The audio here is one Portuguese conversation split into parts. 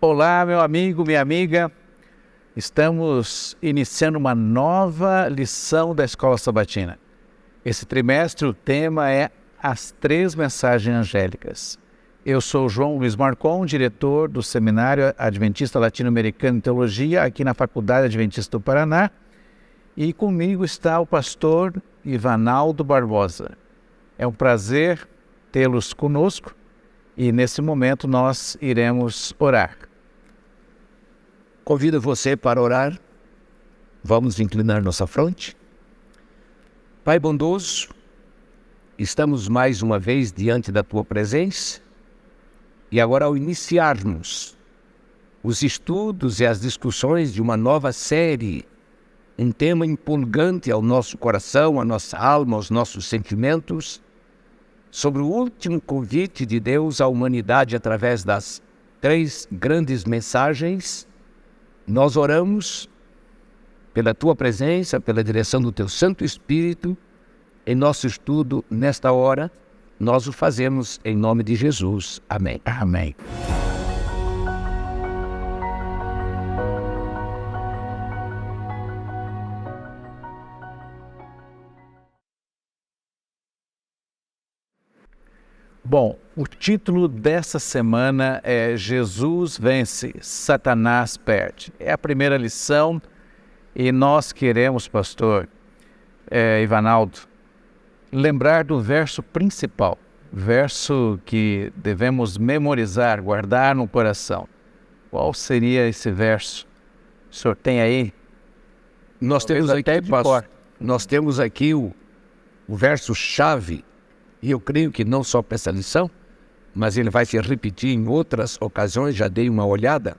Olá, meu amigo, minha amiga. Estamos iniciando uma nova lição da Escola Sabatina. Esse trimestre o tema é as 3 mensagens angélicas. Eu sou João Luiz Marcon, diretor do Seminário Adventista Latino-Americano em Teologia, aqui na Faculdade Adventista do Paraná. E comigo está o pastor Ivanaldo Barbosa. É um prazer tê-los conosco e nesse momento nós iremos orar. Convido você para orar. Vamos inclinar nossa fronte. Pai bondoso, estamos mais uma vez diante da Tua presença e agora ao iniciarmos os estudos e as discussões de uma nova série, um tema empolgante ao nosso coração, à nossa alma, aos nossos sentimentos, sobre o último convite de Deus à humanidade através das 3 grandes mensagens, nós oramos pela Tua presença, pela direção do Teu Santo Espírito, em nosso estudo nesta hora, nós o fazemos em nome de Jesus. Amém. Amém. Bom, o título dessa semana é Jesus vence, Satanás perde. É a primeira lição e nós queremos, pastor Ivanaldo, lembrar do verso principal, verso que devemos memorizar, guardar no coração. Qual seria esse verso? O senhor tem aí? Nós temos aqui o verso-chave. E eu creio que não só para essa lição, mas ele vai se repetir em outras ocasiões, já dei uma olhada.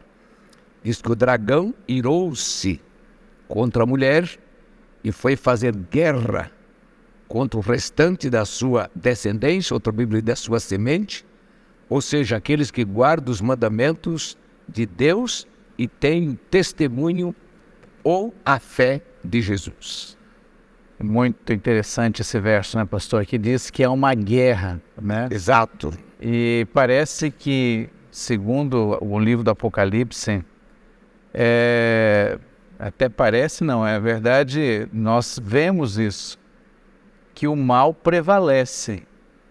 Diz que o dragão irou-se contra a mulher e foi fazer guerra contra o restante da sua descendência, outra Bíblia da sua semente, ou seja, aqueles que guardam os mandamentos de Deus e têm testemunho ou a fé de Jesus. Muito interessante esse verso, né, pastor? Que diz que é uma guerra, né? Exato. E parece que, segundo o livro do Apocalipse, até parece não, é verdade, nós vemos isso, que o mal prevalece.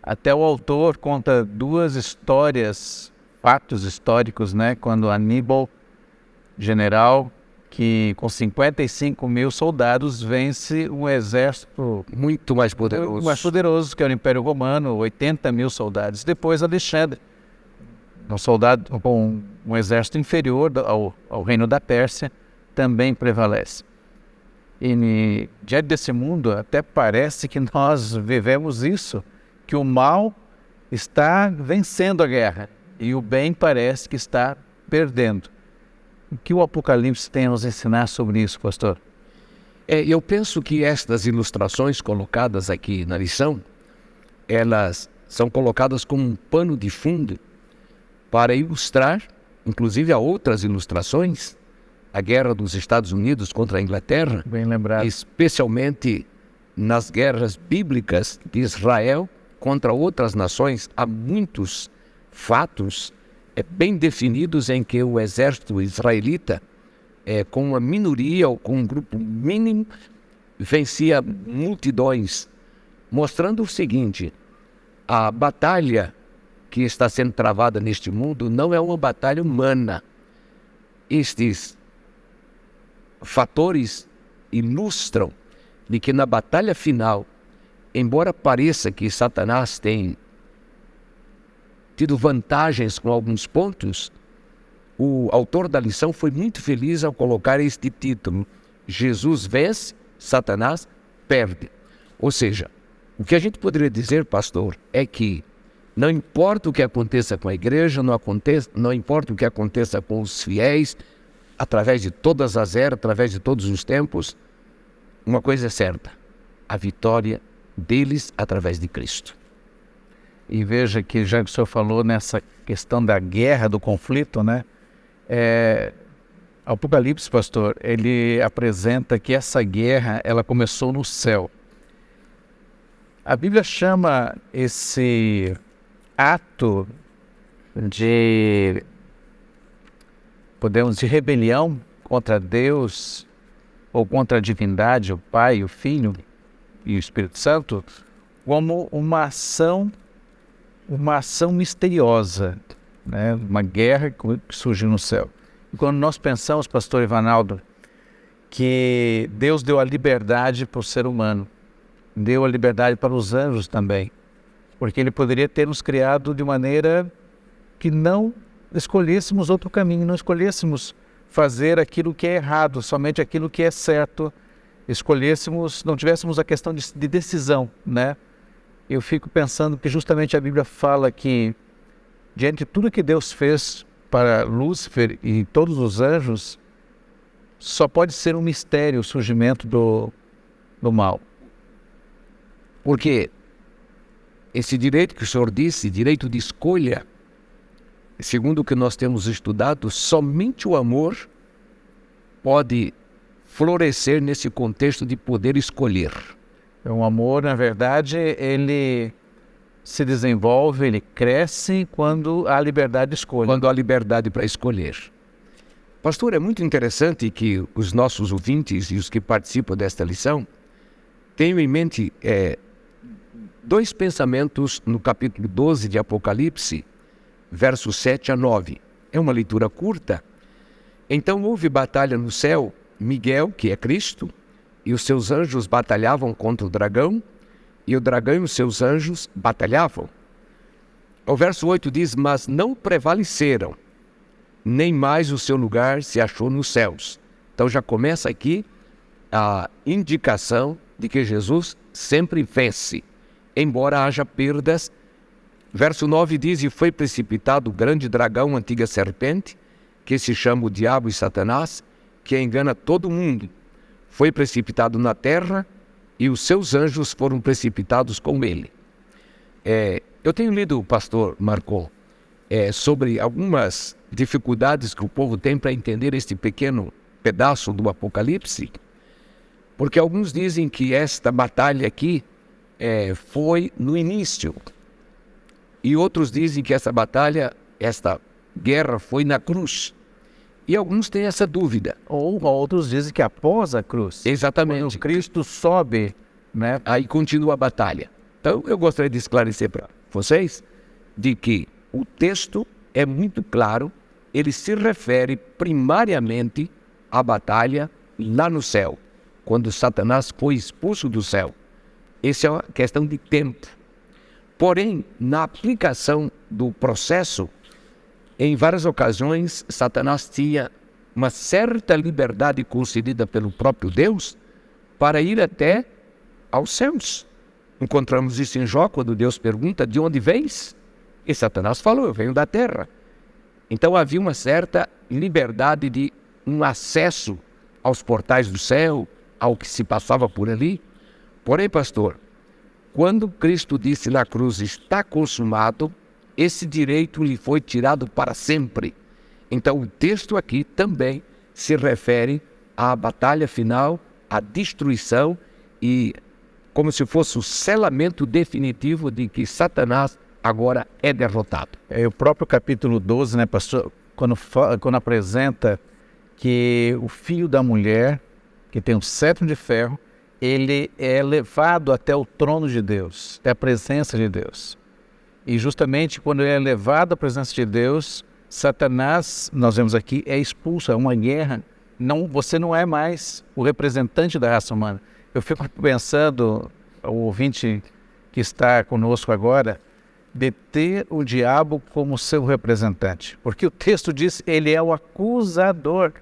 Até o autor conta 2 histórias, fatos históricos, né? Quando Aníbal, general, que com 55 mil soldados vence um exército muito mais poderoso, que é o Império Romano, 80 mil soldados. Depois Alexandre, um soldado com um exército inferior ao reino da Pérsia, também prevalece. E diante desse mundo, até parece que nós vivemos isso, que o mal está vencendo a guerra e o bem parece que está perdendo. O que o Apocalipse tem a nos ensinar sobre isso, pastor? Eu penso que estas ilustrações colocadas aqui na lição, elas são colocadas como um pano de fundo para ilustrar, inclusive a outras ilustrações, a guerra dos Estados Unidos contra a Inglaterra, bem lembrado, especialmente nas guerras bíblicas de Israel contra outras nações. Há muitos fatos bem definidos em que o exército israelita, com uma minoria ou com um grupo mínimo, vencia multidões, mostrando o seguinte: a batalha que está sendo travada neste mundo não é uma batalha humana. Estes fatores ilustram de que na batalha final, embora pareça que Satanás tem tido vantagens com alguns pontos, o autor da lição foi muito feliz ao colocar este título: Jesus vence, Satanás perde. Ou seja, o que a gente poderia dizer, pastor, é que não importa o que aconteça com a igreja, não importa o que aconteça com os fiéis, através de todas as eras, através de todos os tempos, uma coisa é certa: a vitória deles através de Cristo. E veja que, já que o senhor falou nessa questão da guerra, do conflito, né? Apocalipse, pastor, ele apresenta que essa guerra, ela começou no céu. A Bíblia chama esse ato de podemos, de rebelião contra Deus ou contra a divindade, o Pai, o Filho e o Espírito Santo, como uma ação misteriosa, né? Uma guerra que surgiu no céu. E quando nós pensamos, pastor Ivanaldo, que Deus deu a liberdade para o ser humano, deu a liberdade para os anjos também, porque Ele poderia ter nos criado de maneira que não escolhêssemos outro caminho, não escolhêssemos fazer aquilo que é errado, somente aquilo que é certo, escolhêssemos, não tivéssemos a questão de decisão, né? Eu fico pensando que justamente a Bíblia fala que, diante de tudo que Deus fez para Lúcifer e todos os anjos, só pode ser um mistério o surgimento do mal. Porque esse direito que o senhor disse, direito de escolha, segundo o que nós temos estudado, somente o amor pode florescer nesse contexto de poder escolher. O amor, na verdade, ele se desenvolve, ele cresce quando há liberdade de escolha. Quando há liberdade para escolher. Pastor, é muito interessante que os nossos ouvintes e os que participam desta lição tenham em mente dois pensamentos no capítulo 12 de Apocalipse, versos 7 a 9. É uma leitura curta. Então houve batalha no céu, Miguel, que é Cristo, e os seus anjos batalhavam contra o dragão, e o dragão e os seus anjos batalhavam. O verso 8 diz, mas não prevaleceram, nem mais o seu lugar se achou nos céus. Então já começa aqui a indicação de que Jesus sempre vence, embora haja perdas. Verso 9 diz, e foi precipitado o grande dragão, antiga serpente, que se chama o diabo e Satanás, que engana todo mundo. Foi precipitado na terra e os seus anjos foram precipitados com ele. Eu tenho lido, pastor Marcon, sobre algumas dificuldades que o povo tem para entender este pequeno pedaço do Apocalipse, porque alguns dizem que esta batalha aqui foi no início, e outros dizem que essa batalha, esta guerra foi na cruz. E alguns têm essa dúvida. Ou outros dizem que após a cruz. Exatamente. Quando Cristo sobe, né? Aí continua a batalha. Então eu gostaria de esclarecer para vocês de que o texto é muito claro, ele se refere primariamente à batalha lá no céu, quando Satanás foi expulso do céu. Essa é uma questão de tempo. Porém, na aplicação do processo, em várias ocasiões, Satanás tinha uma certa liberdade concedida pelo próprio Deus para ir até aos céus. Encontramos isso em Jó, quando Deus pergunta, de onde vens? E Satanás falou, eu venho da terra. Então havia uma certa liberdade de um acesso aos portais do céu, ao que se passava por ali. Porém, pastor, quando Cristo disse na cruz, está consumado, esse direito lhe foi tirado para sempre. Então o texto aqui também se refere à batalha final, à destruição e como se fosse o selamento definitivo de que Satanás agora é derrotado. O próprio capítulo 12, né, pastor, quando apresenta que o filho da mulher, que tem um cetro de ferro, ele é levado até o trono de Deus, até a presença de Deus. E justamente quando ele é levado à presença de Deus, Satanás, nós vemos aqui, é expulso, é uma guerra. Você não é mais o representante da raça humana. Eu fico pensando, o ouvinte que está conosco agora, de ter o diabo como seu representante. Porque o texto diz, ele é o acusador.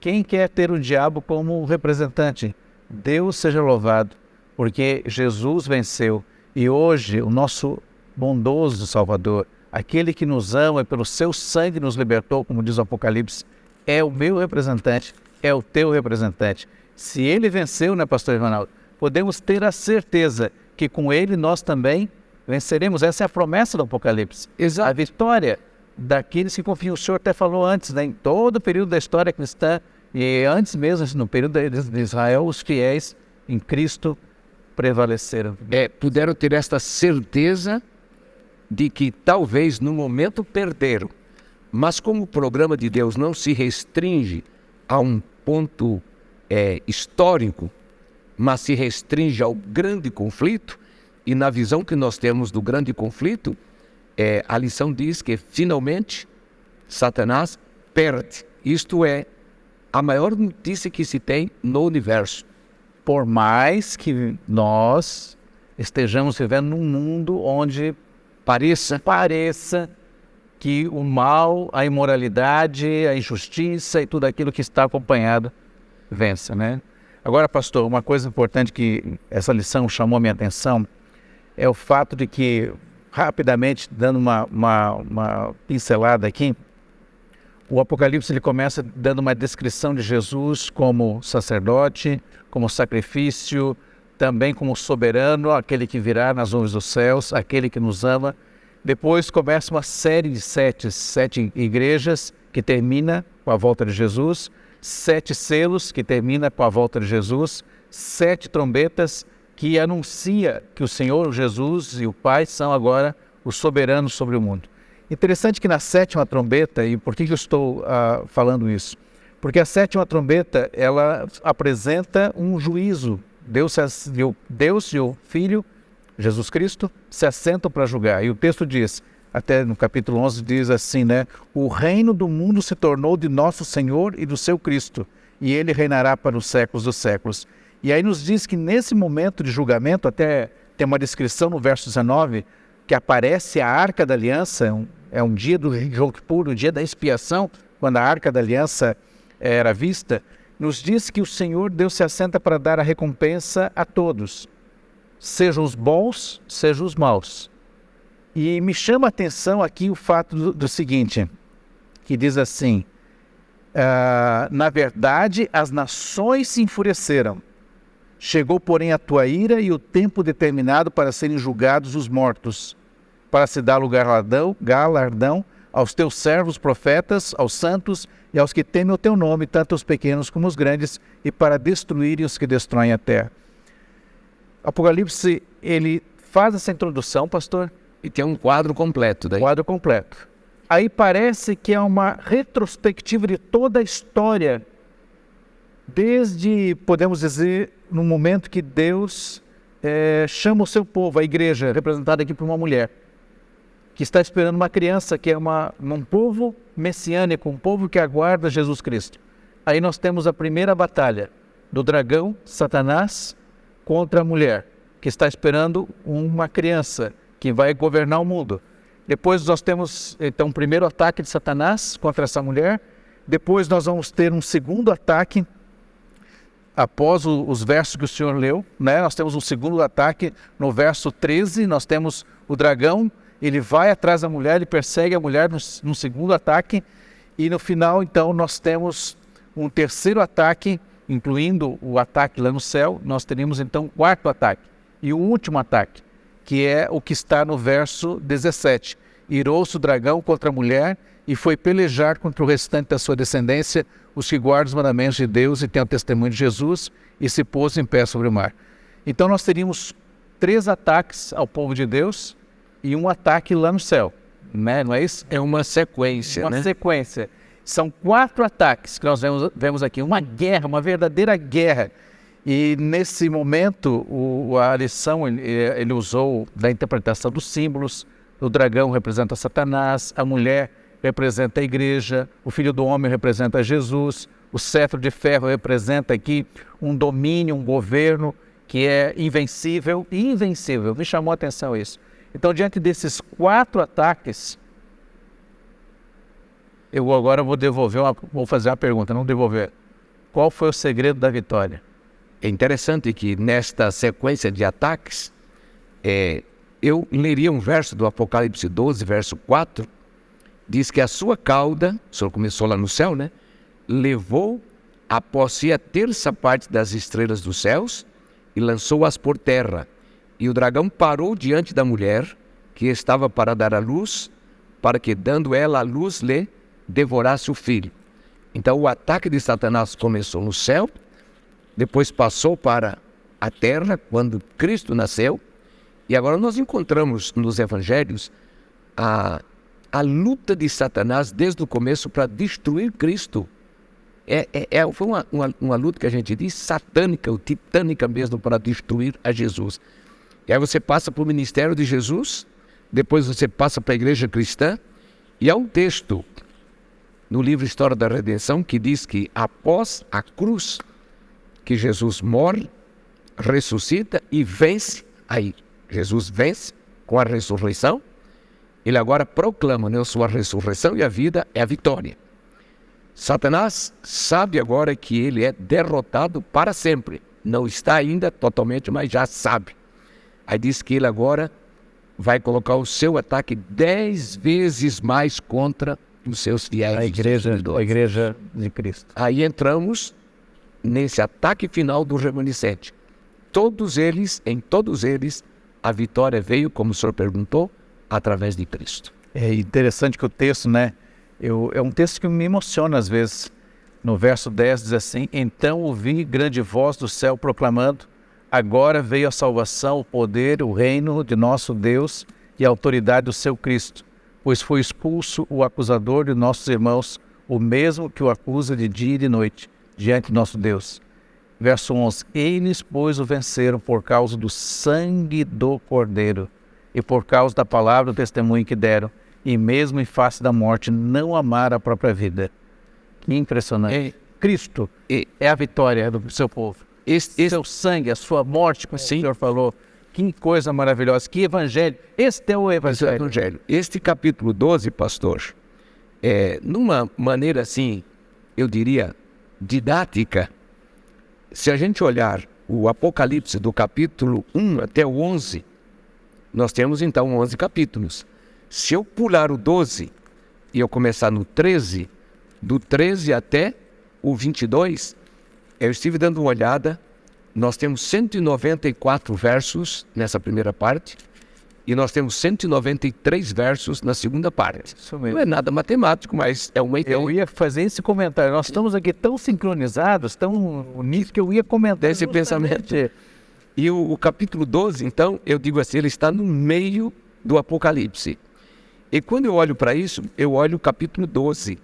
Quem quer ter o diabo como representante? Deus seja louvado, porque Jesus venceu. E hoje o nosso bondoso Salvador, aquele que nos ama e pelo seu sangue nos libertou, como diz o Apocalipse, é o meu representante, é o teu representante. Se ele venceu, né, pastor Ivanaldo, podemos ter a certeza que com ele nós também venceremos. Essa é a promessa do Apocalipse. Exato. A vitória daqueles que confiam. O senhor até falou antes, né, em todo o período da história cristã, e antes mesmo, no período de Israel, os fiéis em Cristo prevaleceram. Puderam ter esta certeza de que talvez no momento perderam, Mas como o programa de Deus não se restringe a um ponto histórico, mas se restringe ao grande conflito, e na visão que nós temos do grande conflito, a lição diz que finalmente Satanás perde. Isto é a maior notícia que se tem no universo. Por mais que nós estejamos vivendo num mundo onde pareça que o mal, a imoralidade, a injustiça e tudo aquilo que está acompanhado vença, né? Agora, pastor, uma coisa importante que essa lição chamou a minha atenção é o fato de que, rapidamente, dando uma pincelada aqui, o Apocalipse ele começa dando uma descrição de Jesus como sacerdote, como sacrifício, também como soberano, aquele que virá nas nuvens dos céus, aquele que nos ama. Depois começa uma série de sete igrejas que termina com a volta de Jesus, 7 selos que termina com a volta de Jesus, 7 trombetas que anuncia que o Senhor Jesus e o Pai são agora os soberanos sobre o mundo. Interessante que na 7ª trombeta, e por que eu estou falando isso? Porque a 7ª trombeta, ela apresenta um juízo. Deus e o Filho, Jesus Cristo, se assentam para julgar. E o texto diz, até no capítulo 11, diz assim, né? O reino do mundo se tornou de nosso Senhor e do seu Cristo, e ele reinará para os séculos dos séculos. E aí nos diz que nesse momento de julgamento, até tem uma descrição no verso 19, que aparece a Arca da Aliança, é um dia do Yom Kippur, o dia da expiação, quando a Arca da Aliança era vista, nos diz que o Senhor Deus se assenta para dar a recompensa a todos, sejam os bons, sejam os maus. E me chama a atenção aqui o fato do seguinte, que diz assim, na verdade as nações se enfureceram, chegou porém a tua ira e o tempo determinado para serem julgados os mortos, para se dar galardão aos teus servos profetas, aos santos e aos que temem o teu nome, tanto os pequenos como os grandes, e para destruírem os que destroem a terra. Apocalipse, ele faz essa introdução, pastor, e tem um quadro completo. Quadro completo. Aí parece que é uma retrospectiva de toda a história, desde, podemos dizer, no momento que Deus chama o seu povo, a igreja, representada aqui por uma mulher, que está esperando uma criança, que é um povo messiânico, um povo que aguarda Jesus Cristo. Aí nós temos a primeira batalha do dragão, Satanás, contra a mulher, que está esperando uma criança que vai governar o mundo. Depois nós temos, então, o primeiro ataque de Satanás contra essa mulher. Depois nós vamos ter um segundo ataque, após os versos que o senhor leu, né? Nós temos um segundo ataque no verso 13, nós temos o dragão, ele vai atrás da mulher, ele persegue a mulher no segundo ataque, e no final, então, nós temos um terceiro ataque, incluindo o ataque lá no céu. Nós teríamos, então, o 4º ataque, e o último ataque, que é o que está no verso 17. Irou-se o dragão contra a mulher e foi pelejar contra o restante da sua descendência, os que guardam os mandamentos de Deus e têm o testemunho de Jesus, e se pôs em pé sobre o mar. Então nós teríamos 3 ataques ao povo de Deus e um ataque lá no céu, né? Não é isso? É uma sequência, Uma sequência. São 4 ataques que nós vemos aqui, uma guerra, uma verdadeira guerra. E nesse momento, a lição, ele usou da interpretação dos símbolos. O dragão representa Satanás, a mulher representa a igreja, o filho do homem representa Jesus, o cetro de ferro representa aqui um domínio, um governo que é invencível e invencível. Me chamou a atenção isso. Então, diante desses 4 ataques, eu agora vou fazer uma pergunta, não devolver. Qual foi o segredo da vitória? É interessante que nesta sequência de ataques, eu leria um verso do Apocalipse 12, verso 4, diz que a sua cauda, o senhor começou lá no céu, né? Levou após si a 1/3 parte das estrelas dos céus e lançou-as por terra. E o dragão parou diante da mulher, que estava para dar à luz, para que, dando ela à luz, lhe devorasse o filho. Então o ataque de Satanás começou no céu, depois passou para a terra, quando Cristo nasceu, e agora nós encontramos nos evangelhos a luta de Satanás desde o começo para destruir Cristo. Foi uma luta que a gente diz satânica, ou titânica mesmo, para destruir a Jesus. E aí você passa para o ministério de Jesus, depois você passa para a igreja cristã, e há um texto no livro História da Redenção que diz que após a cruz, que Jesus morre, ressuscita e vence. Aí Jesus vence com a ressurreição. Ele agora proclama, né, sua ressurreição, e a vida é a vitória. Satanás sabe agora que ele é derrotado para sempre. Não está ainda totalmente, mas já sabe. Aí diz que ele agora vai colocar o seu ataque 10 vezes mais contra os seus fiéis. A igreja de Cristo. Aí entramos nesse ataque final do remanescente. Em todos eles, a vitória veio, como o senhor perguntou, através de Cristo. É interessante que o texto, né? É um texto que me emociona às vezes. No verso 10 diz assim: então ouvi grande voz do céu proclamando: agora veio a salvação, o poder, o reino de nosso Deus e a autoridade do seu Cristo, pois foi expulso o acusador de nossos irmãos, o mesmo que o acusa de dia e de noite, diante de nosso Deus. Verso 11: eles, pois, o venceram por causa do sangue do Cordeiro e por causa da palavra do testemunho que deram, e mesmo em face da morte não amaram a própria vida. Que impressionante. Cristo é a vitória do seu povo. Seu sangue, a sua morte, como o Senhor falou. Que coisa maravilhosa, que evangelho. Este é o evangelho. Este capítulo 12, pastor, numa maneira assim, eu diria, didática, se a gente olhar o Apocalipse do capítulo 1 até o 11, nós temos então 11 capítulos. Se eu pular o 12 e eu começar no 13, do 13 até o 22, eu estive dando uma olhada, nós temos 194 versos nessa primeira parte e nós temos 193 versos na segunda parte. Isso mesmo. Não é nada matemático, mas é uma ideia. Eu ia fazer esse comentário. Nós estamos aqui tão sincronizados, tão unidos, que eu ia comentar esse pensamento. E o capítulo 12, então, eu digo assim, ele está no meio do Apocalipse. E quando eu olho para isso, eu olho o capítulo 12.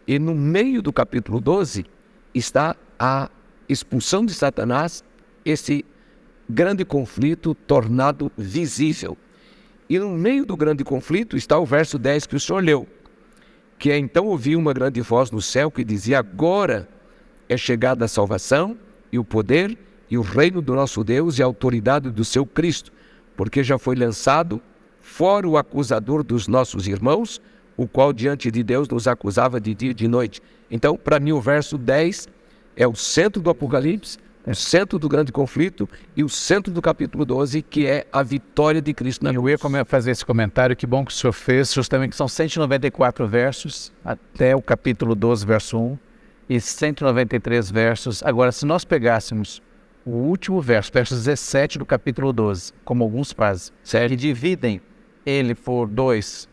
E no meio do capítulo 12 está a expulsão de Satanás, esse grande conflito tornado visível. E no meio do grande conflito está o verso 10 que o senhor leu, que é: então ouvi uma grande voz no céu que dizia: agora é chegada a salvação e o poder e o reino do nosso Deus e a autoridade do seu Cristo, porque já foi lançado fora o acusador dos nossos irmãos, o qual diante de Deus nos acusava de dia e de noite. Então, para mim, o verso 10 é o centro do Apocalipse, o centro do grande conflito e o centro do capítulo 12, que é a vitória de Cristo na cruz. Eu ia fazer esse comentário, que bom que o senhor fez, justamente que são 194 versos até o capítulo 12, verso 1, e 193 versos. Agora, se nós pegássemos o último verso 17 do capítulo 12, como alguns fazem, que dividem ele por 2,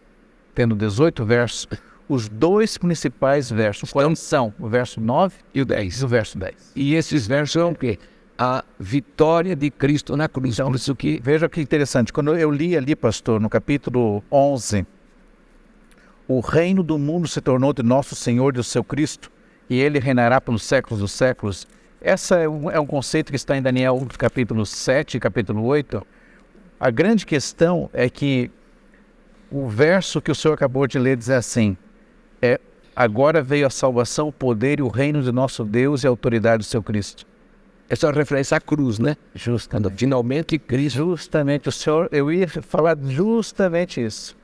tendo 18 versos, os dois principais versos, quais são? O verso 9 e o 10. E o verso 10. E esses versos são o quê? A vitória de Cristo na cruz. Então, veja que interessante, quando eu li ali, pastor, no capítulo 11, o reino do mundo se tornou de nosso Senhor e do seu Cristo, e ele reinará pelos séculos dos séculos. Esse é um conceito que está em Daniel capítulo 7 e capítulo 8. A grande questão é que o verso que o senhor acabou de ler diz assim: agora veio a salvação, o poder e o reino de nosso Deus e a autoridade do seu Cristo. Essa é uma referência à cruz, né? Justamente. Finalmente Cristo. Justamente, eu ia falar justamente isso.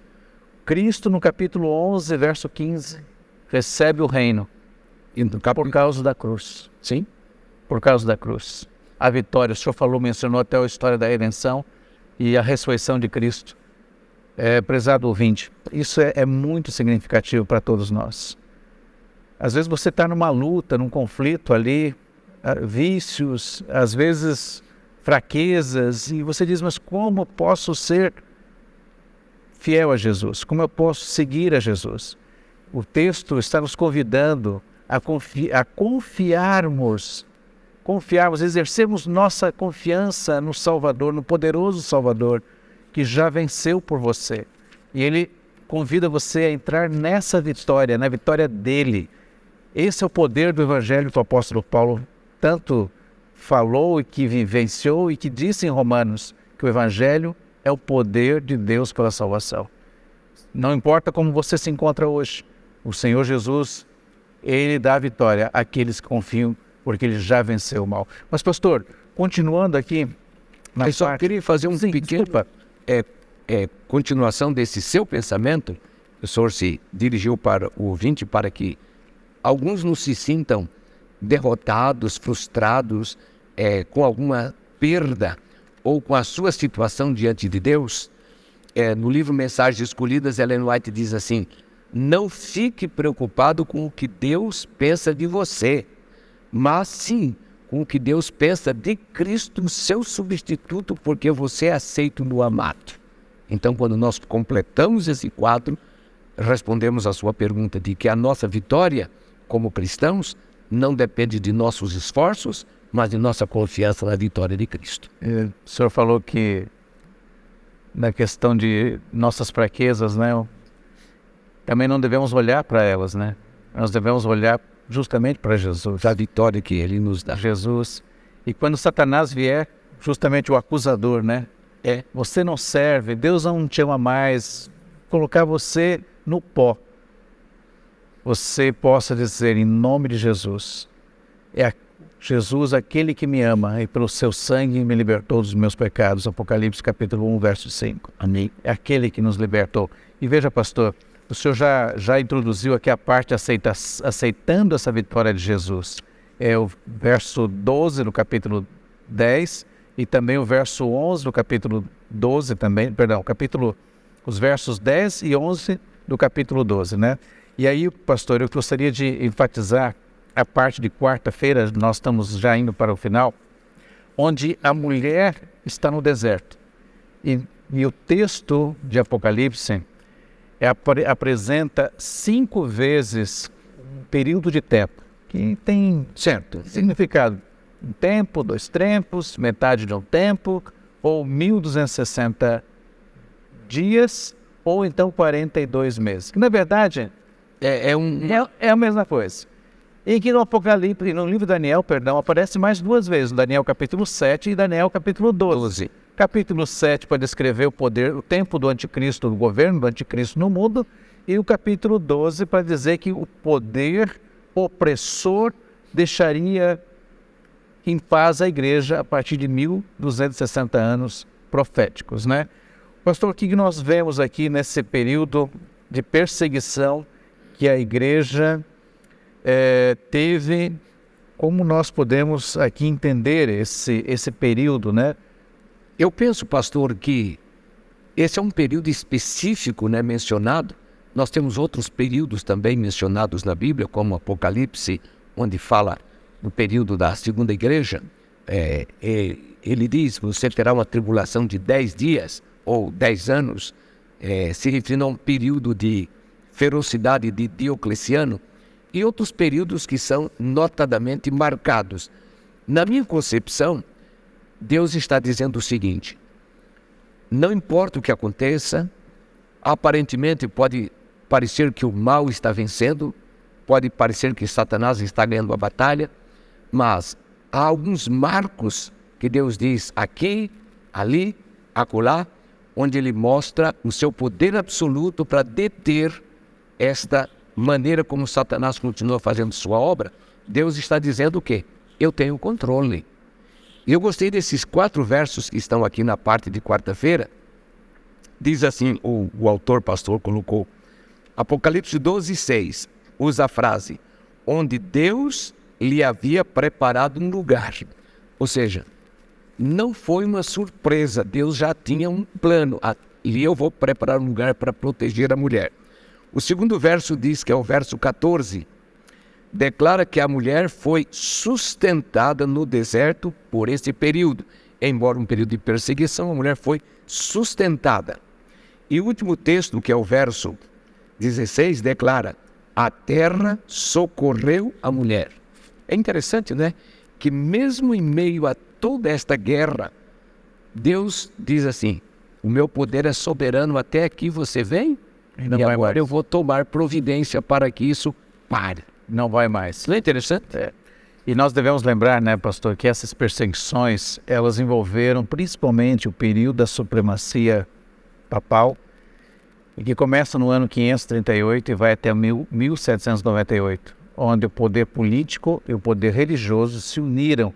Cristo, no capítulo 11, verso 15, recebe o reino por causa da cruz. Sim. Por causa da cruz. A vitória, o senhor mencionou até a história da redenção e a ressurreição de Cristo. Prezado ouvinte, isso é muito significativo para todos nós. Às vezes você está numa luta, num conflito ali, vícios, às vezes fraquezas, e você diz: mas como eu posso ser fiel a Jesus? Como eu posso seguir a Jesus? O texto está nos convidando a confiarmos, exercermos nossa confiança no Salvador, no poderoso Salvador, que já venceu por você. E ele convida você a entrar nessa vitória, na vitória dele. Esse é o poder do Evangelho que o apóstolo Paulo tanto falou e que vivenciou e que disse em Romanos, que o Evangelho é o poder de Deus para a salvação. Não importa como você se encontra hoje, o Senhor Jesus, Ele dá a vitória àqueles que confiam, porque Ele já venceu o mal. Mas, pastor, continuando aqui... Eu só queria fazer um pequeno... continuação desse seu pensamento. O senhor se dirigiu para o ouvinte para que alguns não se sintam derrotados, frustrados, com alguma perda ou com a sua situação diante de Deus. No livro Mensagens Escolhidas, Ellen White diz assim: não fique preocupado com o que Deus pensa de você, mas sim com o que Deus pensa de Cristo, seu substituto, porque você é aceito no amado. Então, quando nós completamos esse quadro, respondemos a sua pergunta de que a nossa vitória como cristãos não depende de nossos esforços, mas de nossa confiança na vitória de Cristo. O senhor falou que na questão de nossas fraquezas, né, também não devemos olhar para elas, né? Nós devemos olhar justamente para Jesus. A vitória que Ele nos dá. Jesus. E quando Satanás vier, justamente o acusador, né? Você não serve, Deus não te ama mais, colocar você no pó. Você possa dizer, em nome de Jesus, Jesus, aquele que me ama e pelo seu sangue me libertou dos meus pecados. Apocalipse capítulo 1, verso 5. Amém. É aquele que nos libertou. E veja, pastor, o senhor já introduziu aqui a parte aceitando essa vitória de Jesus. É o verso 12 do capítulo 10 e também o verso 11 do capítulo 12 também, os versos 10 e 11 do capítulo 12, né? E aí, pastor, eu gostaria de enfatizar a parte de quarta-feira, nós estamos já indo para o final, onde a mulher está no deserto. E o texto de Apocalipse apresenta 5 vezes um período de tempo, que tem certo significado. Um tempo, 2 tempos, metade de um tempo, ou 1260 dias, ou então 42 meses. Que, na verdade, é a mesma coisa. E que no Apocalipse, no livro de Daniel, aparece mais 2 vezes, no Daniel capítulo 7 e Daniel capítulo 12. Capítulo 7 para descrever o poder, o tempo do anticristo, do governo do anticristo no mundo, e o capítulo 12 para dizer que o poder opressor deixaria em paz a igreja a partir de 1260 anos proféticos, né? Pastor, o que nós vemos aqui nesse período de perseguição que a igreja teve? Como nós podemos aqui entender esse período, né? Eu penso, pastor, que esse é um período específico, né, mencionado. Nós temos outros períodos também mencionados na Bíblia, como Apocalipse, onde fala no período da segunda igreja. Ele diz, você terá uma tribulação de 10 dias ou 10 anos, se referindo a um período de ferocidade de Diocleciano, e outros períodos que são notadamente marcados. Na minha concepção, Deus está dizendo o seguinte: não importa o que aconteça, aparentemente pode parecer que o mal está vencendo, pode parecer que Satanás está ganhando a batalha, mas há alguns marcos que Deus diz aqui, ali, acolá, onde Ele mostra o seu poder absoluto para deter esta maneira como Satanás continua fazendo sua obra. Deus está dizendo o quê? Eu tenho o controle. Eu gostei desses 4 versos que estão aqui na parte de quarta-feira. Diz assim, o autor, pastor, colocou, Apocalipse 12, 6, usa a frase, onde Deus lhe havia preparado um lugar. Ou seja, não foi uma surpresa, Deus já tinha um plano, e eu vou preparar um lugar para proteger a mulher. O segundo verso diz, que é o verso 14, declara que a mulher foi sustentada no deserto por esse período. Embora um período de perseguição, a mulher foi sustentada. E o último texto, que é o verso 16, declara, a terra socorreu a mulher. É interessante, né? Que mesmo em meio a toda esta guerra, Deus diz assim, o meu poder é soberano, até aqui você vem? E não e vai agora mais. eu vou tomar providência para que isso pare. Não vai mais. Não é interessante? E nós devemos lembrar, né, pastor, que essas perseguições, elas envolveram principalmente o período da supremacia papal, e que começa no ano 538 e vai até 1798, onde o poder político e o poder religioso se uniram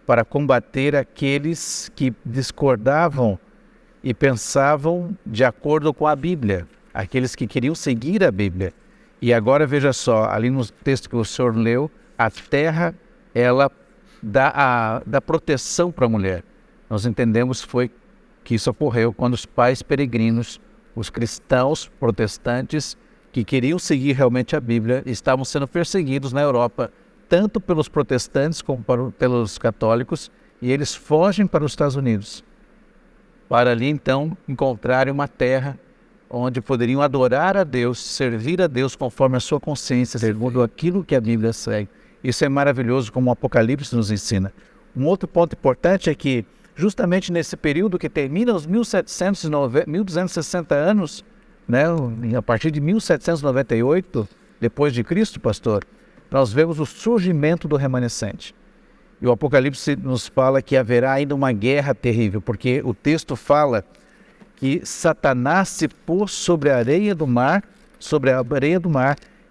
para combater aqueles que discordavam e pensavam de acordo com a Bíblia, aqueles que queriam seguir a Bíblia. E agora veja só, ali no texto que o senhor leu, a terra, ela dá proteção para a mulher. Nós entendemos que isso ocorreu quando os pais peregrinos, os cristãos protestantes, que queriam seguir realmente a Bíblia, estavam sendo perseguidos na Europa, tanto pelos protestantes como pelos católicos, e eles fogem para os Estados Unidos, para ali então encontrarem uma terra onde poderiam adorar a Deus, servir a Deus conforme a sua consciência, segundo aquilo que a Bíblia segue. Isso é maravilhoso, como o Apocalipse nos ensina. Um outro ponto importante é que, justamente nesse período que termina os 1260 anos, né, a partir de 1798, depois de Cristo, pastor, nós vemos o surgimento do remanescente. E o Apocalipse nos fala que haverá ainda uma guerra terrível, porque o texto fala que Satanás se pôs sobre a areia do mar,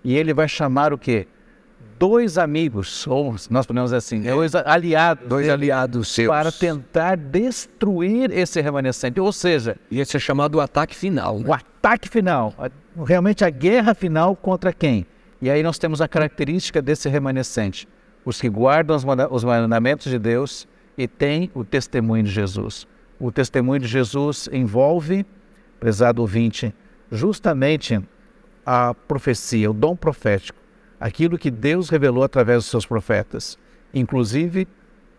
e ele vai chamar o quê? Dois amigos, ou nós podemos dizer assim, dois aliados seus, para tentar destruir esse remanescente. Ou seja, e esse é chamado o ataque final. Né? O ataque final, realmente a guerra final contra quem? E aí nós temos a característica desse remanescente, os que guardam os mandamentos de Deus e têm o testemunho de Jesus. O testemunho de Jesus envolve, prezado ouvinte, justamente a profecia, o dom profético, aquilo que Deus revelou através dos seus profetas, inclusive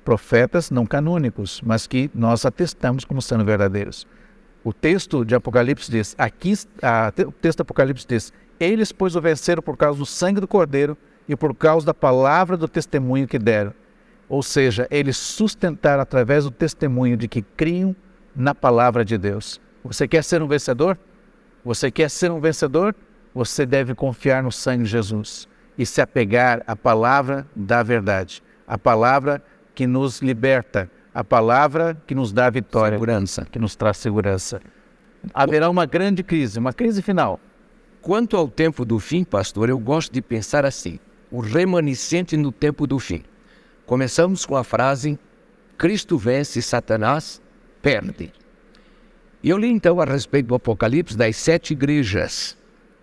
profetas não canônicos, mas que nós atestamos como sendo verdadeiros. O texto de Apocalipse diz, o texto de Apocalipse diz, eles, pois, o venceram por causa do sangue do Cordeiro e por causa da palavra do testemunho que deram. Ou seja, eles sustentaram através do testemunho de que criam na palavra de Deus. Você quer ser um vencedor? Você quer ser um vencedor? Você deve confiar no sangue de Jesus e se apegar à palavra da verdade, a palavra que nos liberta, a palavra que nos dá vitória, segurança, que nos traz segurança. Haverá uma grande crise, uma crise final. Quanto ao tempo do fim, pastor, eu gosto de pensar assim, o remanescente no tempo do fim. Começamos com a frase, Cristo vence, Satanás perde. E eu li então a respeito do Apocalipse das 7 igrejas,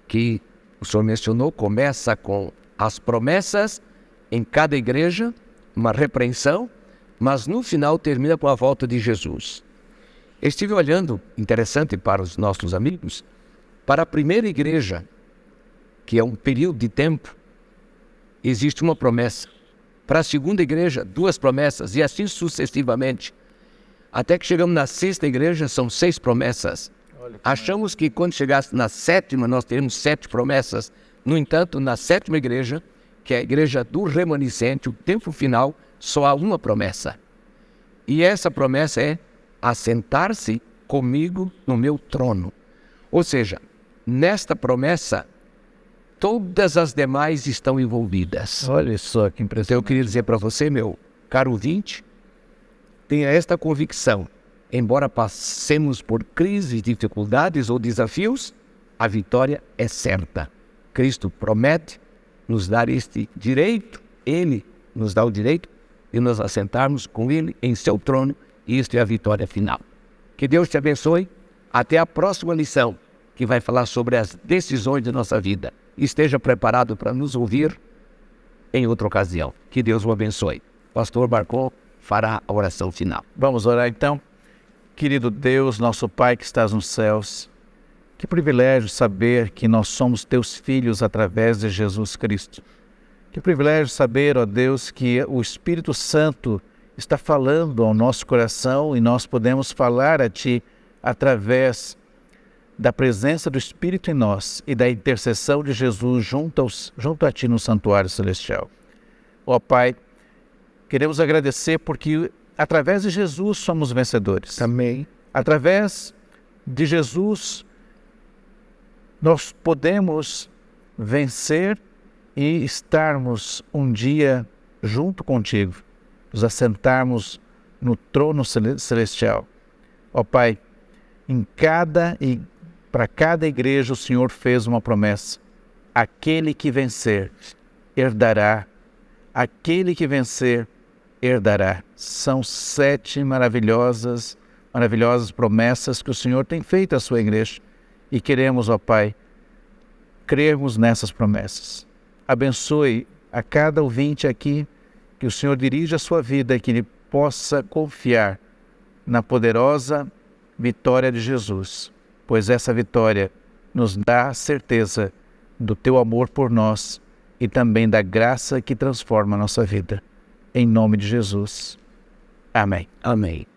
que o senhor mencionou, começa com as promessas em cada igreja, uma repreensão, mas no final termina com a volta de Jesus. Eu estive olhando, interessante para os nossos amigos, para a primeira igreja, que é um período de tempo, existe uma promessa. Para a segunda igreja, 2 promessas, e assim sucessivamente. Até que chegamos na 6ª igreja, são 6 promessas. Achamos que quando chegasse na 7ª, nós teríamos 7 promessas. No entanto, na 7ª igreja, que é a igreja do remanescente, o tempo final, só há uma promessa. E essa promessa é assentar-se comigo no meu trono. Ou seja, nesta promessa, todas as demais estão envolvidas. Olha só que impressionante. Então eu queria dizer para você, meu caro ouvinte, tenha esta convicção. Embora passemos por crises, dificuldades ou desafios, a vitória é certa. Cristo promete nos dar este direito, Ele nos dá o direito de nos assentarmos com Ele em seu trono, e isto é a vitória final. Que Deus te abençoe. Até a próxima lição, que vai falar sobre as decisões de nossa vida. Esteja preparado para nos ouvir em outra ocasião. Que Deus o abençoe. Pastor Marcon fará a oração final. Vamos orar então. Querido Deus, nosso Pai que estás nos céus, que privilégio saber que nós somos teus filhos através de Jesus Cristo. Que privilégio saber, ó Deus, que o Espírito Santo está falando ao nosso coração e nós podemos falar a Ti através da presença do Espírito em nós e da intercessão de Jesus junto a Ti no santuário celestial. Ó Pai, queremos agradecer porque através de Jesus somos vencedores. Amém. Através de Jesus nós podemos vencer e estarmos um dia junto contigo, nos assentarmos no trono celestial. Ó Pai, para cada igreja o Senhor fez uma promessa: aquele que vencer herdará, aquele que vencer herdará. São 7 maravilhosas promessas que o Senhor tem feito à sua igreja e queremos, ó Pai, crermos nessas promessas. Abençoe a cada ouvinte aqui, que o Senhor dirija a sua vida e que ele possa confiar na poderosa vitória de Jesus, pois essa vitória nos dá a certeza do teu amor por nós e também da graça que transforma a nossa vida. Em nome de Jesus. Amém. Amém.